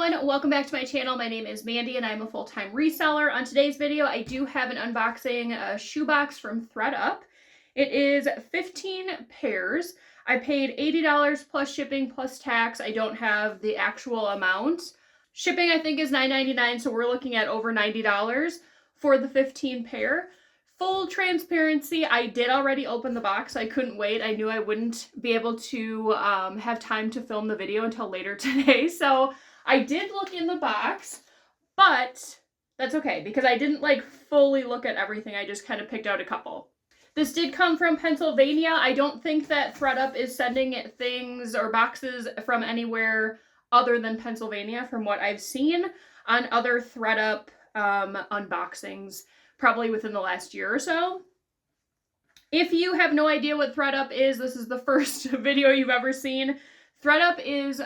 everyone, welcome back to my channel. My name is Mandy and I'm a full-time reseller. On today's video, I do have an unboxing shoebox from ThredUp. It is 15 pairs. I paid $80 plus shipping plus tax. I don't have the actual amount. Shipping I think is $9.99, so we're looking at over $90 for the 15 pair. Full transparency, I did already open the box. I couldn't wait. I knew I wouldn't be able to have time to film the video until later today. So I did look in the box, but that's okay because I didn't like fully look at everything. I just kind of picked out a couple. This did come from Pennsylvania. I don't think that ThredUp is sending things or boxes from anywhere other than Pennsylvania from what I've seen on other ThredUp unboxings, probably within the last year or so. If you have no idea what ThredUp is, this is the first video you've ever seen. ThredUp is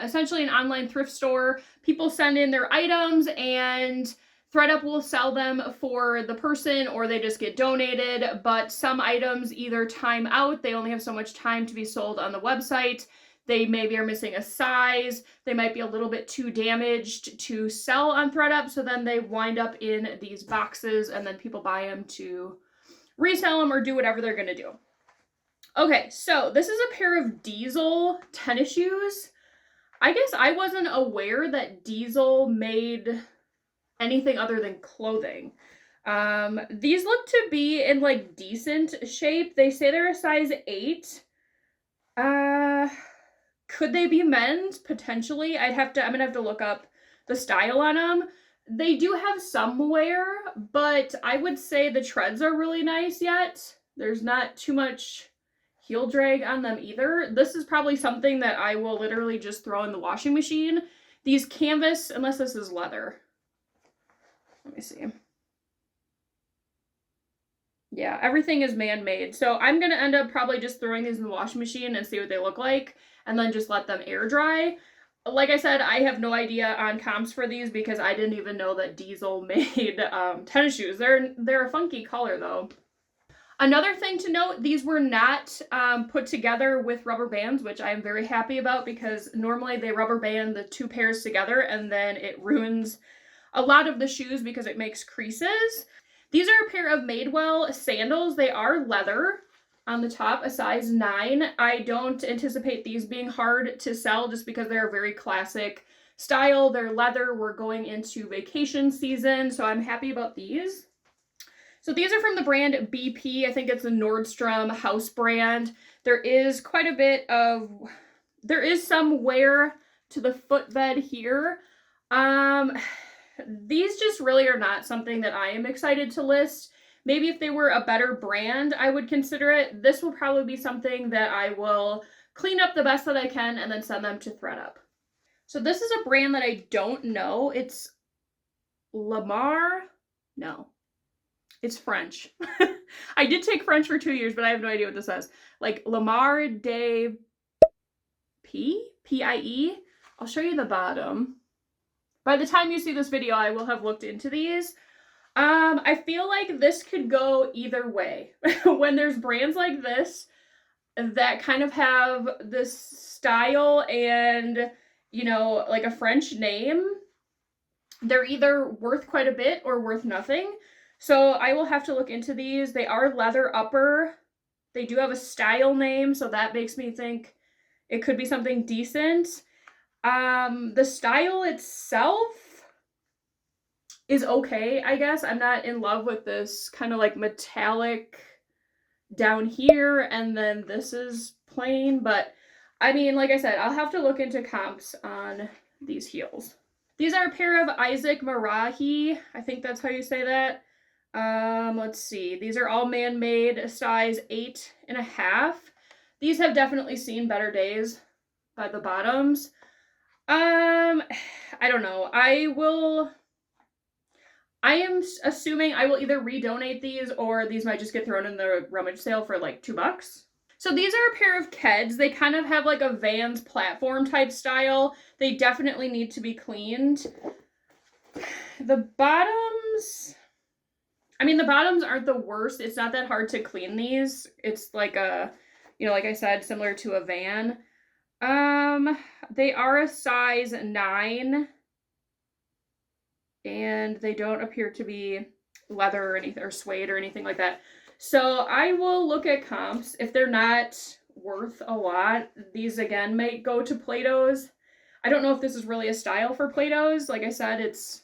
essentially an online thrift store. People send in their items and ThredUp will sell them for the person or they just get donated, but some items either time out, they only have so much time to be sold on the website. They maybe are missing a size. They might be a little bit too damaged to sell on ThredUp, so then they wind up in these boxes and then people buy them to resell them or do whatever they're gonna do. Okay, so this is a pair of Diesel tennis shoes. I guess I wasn't aware that Diesel made anything other than clothing. These look to be in like decent shape. They say they're a size 8. Could they be men's? Potentially. I'm gonna have to look up the style on them. They do have some wear, but I would say the treads are really nice yet. There's not too much heel drag on them either. This is probably something that I will literally just throw in the washing machine. These canvas, unless this is leather. Let me see. Yeah, everything is man-made. So I'm gonna end up probably just throwing these in the washing machine and see what they look like, and then just let them air dry. Like I said, I have no idea on comps for these because I didn't even know that Diesel made tennis shoes. They're a funky color though. Another thing to note, these were not put together with rubber bands, which I'm very happy about because normally they rubber band the two pairs together and then it ruins a lot of the shoes because it makes creases. These are a pair of Madewell sandals. They are leather on the top, a size 9. I don't anticipate these being hard to sell just because they're a very classic style. They're leather. We're going into vacation season, so I'm happy about these. So these are from the brand BP. I think it's a Nordstrom house brand. There is quite a bit of, there is some wear to the footbed here. These just really are not something that I am excited to list. Maybe if they were a better brand, I would consider it. This will probably be something that I will clean up the best that I can and then send them to ThredUp. So this is a brand that I don't know. It's Lamar. No, it's French. I did take French for 2 years, but I have no idea what this says. Like Lamar de P-I-E. I'll show you the bottom. By the time you see this video, I will have looked into these. I feel like this could go either way. When there's brands like this that kind of have this style and, you know, like a French name, they're either worth quite a bit or worth nothing. So I will have to look into these. They are leather upper. They do have a style name, so that makes me think it could be something decent. The style itself is okay, I guess. I'm not in love with this kind of like metallic down here, and then this is plain, but I mean, like I said, I'll have to look into comps on these heels. These are a pair of Isaac Marahi. I think that's how you say that. Let's see. These are all man-made, size 8.5. These have definitely seen better days by the bottoms. I don't know. I am assuming I will either redonate these or these might just get thrown in the rummage sale for like $2. So these are a pair of Keds. They kind of have like a Vans platform type style. They definitely need to be cleaned. The bottoms, I mean, the bottoms aren't the worst. It's not that hard to clean these. It's like a, you know, like I said, similar to a Van. They are a size 9, and they don't appear to be leather or anything, or suede or anything like that. So I will look at comps. If they're not worth a lot, these again might go to Plato's. I don't know if this is really a style for Plato's. Like I said, it's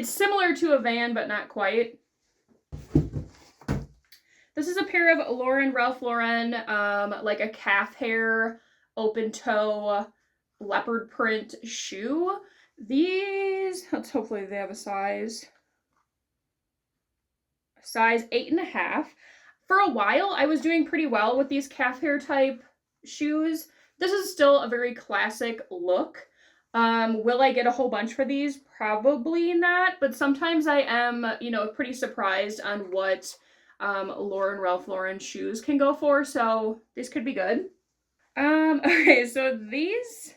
similar to a Van, but not quite. This is a pair of Ralph Lauren, like a calf hair, open toe, leopard print shoe. These, hopefully they have a size 8.5. For a while, I was doing pretty well with these calf hair type shoes. This is still a very classic look. Will I get a whole bunch for these? Probably not, but sometimes I am, pretty surprised on what Ralph Lauren shoes can go for, so these could be good. Okay, so these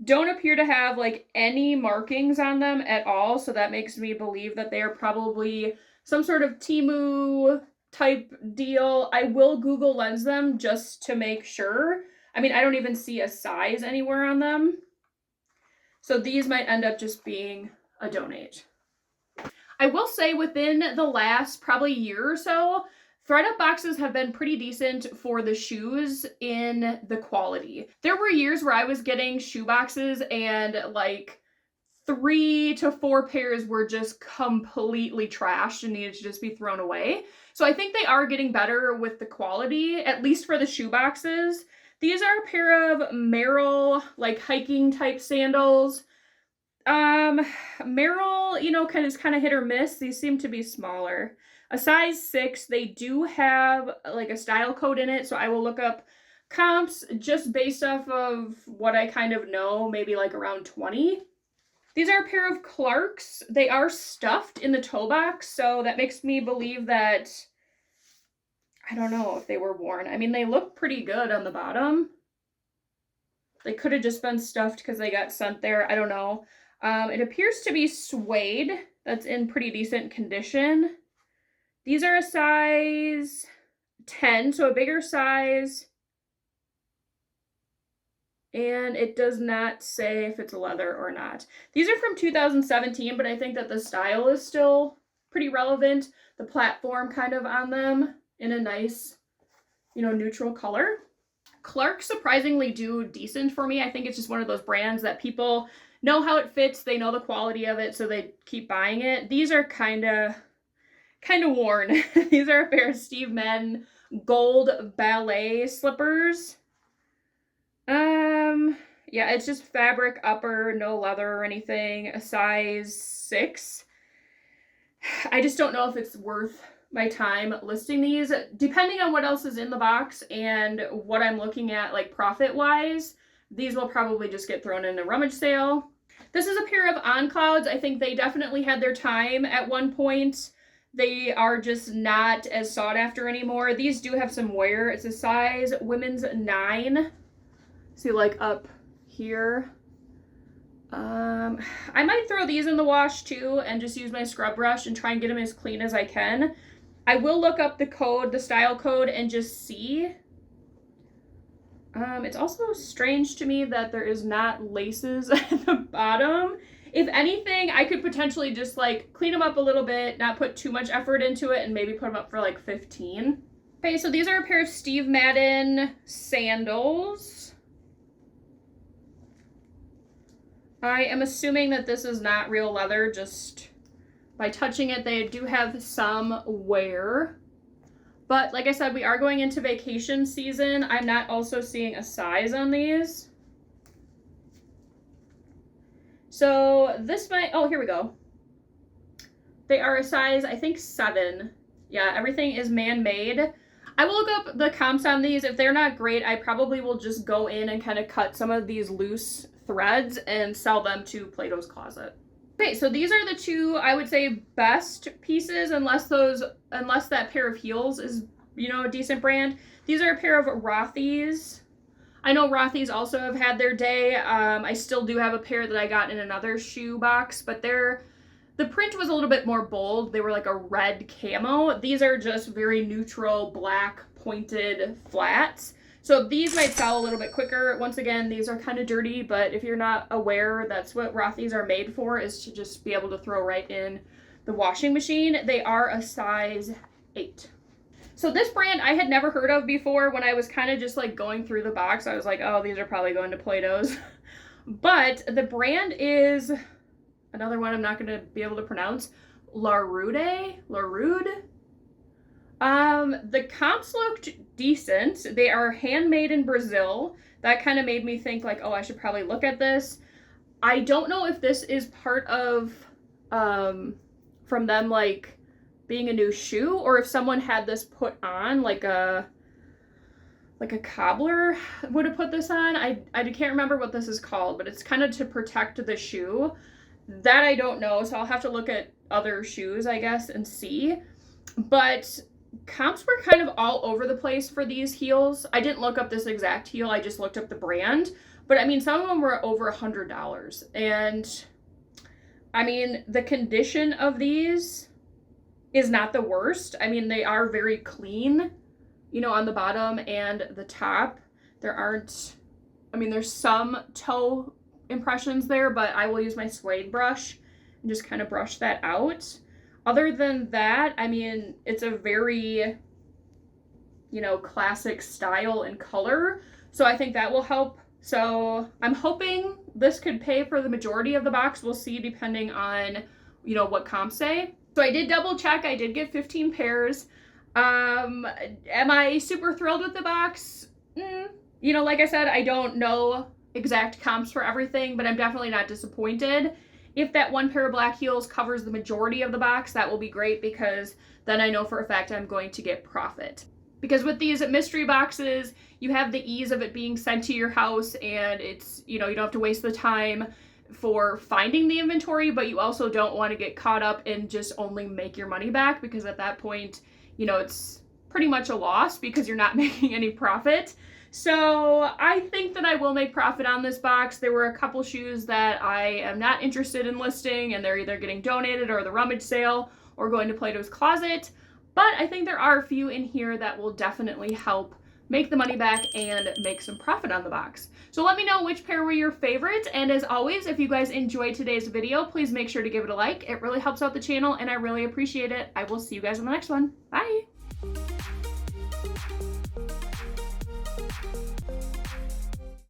don't appear to have like any markings on them at all, so that makes me believe that they are probably some sort of Temu type deal. I will Google Lens them just to make sure. I mean, I don't even see a size anywhere on them. So these might end up just being a donate. I will say within the last probably year or so, ThredUp boxes have been pretty decent for the shoes in the quality. There were years where I was getting shoe boxes and like 3 to 4 pairs were just completely trashed and needed to just be thrown away. So I think they are getting better with the quality, at least for the shoe boxes. These are a pair of Merrell, like hiking type sandals. Merrell, kind of hit or miss. These seem to be smaller. A size 6, they do have like a style code in it, so I will look up comps just based off of what I kind of know, maybe like around 20. These are a pair of Clarks. They are stuffed in the toe box, so that makes me believe that, I don't know if they were worn. I mean, they look pretty good on the bottom. They could have just been stuffed because they got sent there. I don't know. It appears to be suede. That's in pretty decent condition. These are a size 10, so a bigger size. And it does not say if it's leather or not. These are from 2017, but I think that the style is still pretty relevant. The platform kind of on them in a nice, neutral color. Clarks surprisingly do decent for me. I think it's just one of those brands that people know how it fits. They know the quality of it, so they keep buying it. These are kind of worn. These are a pair of Steve Madden gold ballet slippers. Yeah, it's just fabric upper, no leather or anything, a size 6. I just don't know if it's worth my time listing these. Depending on what else is in the box and what I'm looking at, like profit-wise, these will probably just get thrown in a rummage sale. This is a pair of On Clouds. I think they definitely had their time at one point. They are just not as sought after anymore. These do have some wear. It's a size women's 9. See, like up here. I might throw these in the wash too and just use my scrub brush and try and get them as clean as I can. I will look up the code, the style code, and just see. It's also strange to me that there is not laces at the bottom. If anything, I could potentially just like clean them up a little bit, not put too much effort into it, and maybe put them up for like 15. Okay, so these are a pair of Steve Madden sandals. I am assuming that this is not real leather, just by touching it. They do have some wear. But like I said, we are going into vacation season. I'm not also seeing a size on these. So this might, oh, here we go. They are a size, I think 7. Yeah, everything is man-made. I will look up the comps on these. If they're not great, I probably will just go in and kind of cut some of these loose threads and sell them to Plato's Closet. Okay, so these are the two, I would say, best pieces, unless that pair of heels is, a decent brand. These are a pair of Rothy's. I know Rothy's also have had their day. I still do have a pair that I got in another shoe box, but the print was a little bit more bold. They were like a red camo. These are just very neutral, black, pointed flats. So these might sell a little bit quicker. Once again, these are kind of dirty, but if you're not aware, that's what Rothy's are made for, is to just be able to throw right in the washing machine. They are a size 8. So this brand I had never heard of before. When I was kind of just like going through the box, I was like, oh, these are probably going to Play-Dohs. But the brand is another one I'm not going to be able to pronounce. Larude. The comps looked decent. They are handmade in Brazil. That kind of made me think like, oh, I should probably look at this. I don't know if this is part of, from them, like, being a new shoe, or if someone had this put on, like a cobbler would have put this on. I can't remember what this is called, but it's kind of to protect the shoe. That I don't know, so I'll have to look at other shoes, I guess, and see. But comps were kind of all over the place for these heels. I didn't look up this exact heel, I just looked up the brand. But I mean, some of them were over $100. And I mean, the condition of these is not the worst. I mean, they are very clean, you know, on the bottom and the top. There aren't, I mean, there's some toe impressions there, but I will use my suede brush and just kind of brush that out. Other than that, I mean, it's a very, you know, classic style and color. So I think that will help. So I'm hoping this could pay for the majority of the box. We'll see depending on, you know, what comps say. So I did double check. I did get 15 pairs. Am I super thrilled with the box? You know, like I said, I don't know exact comps for everything, but I'm definitely not disappointed. If that one pair of black heels covers the majority of the box, that will be great, because then I know for a fact I'm going to get profit. Because with these mystery boxes, you have the ease of it being sent to your house, and it's, you know, you don't have to waste the time for finding the inventory, but you also don't want to get caught up and just only make your money back, because at that point, you know, it's pretty much a loss because you're not making any profit. So I think that I will make profit on this box. There were a couple shoes that I am not interested in listing, and they're either getting donated or the rummage sale or going to Play-Doh's closet. But I think there are a few in here that will definitely help make the money back and make some profit on the box. So let me know which pair were your favorites. And as always, if you guys enjoyed today's video, please make sure to give it a like. It really helps out the channel and I really appreciate it. I will see you guys in the next one. Bye.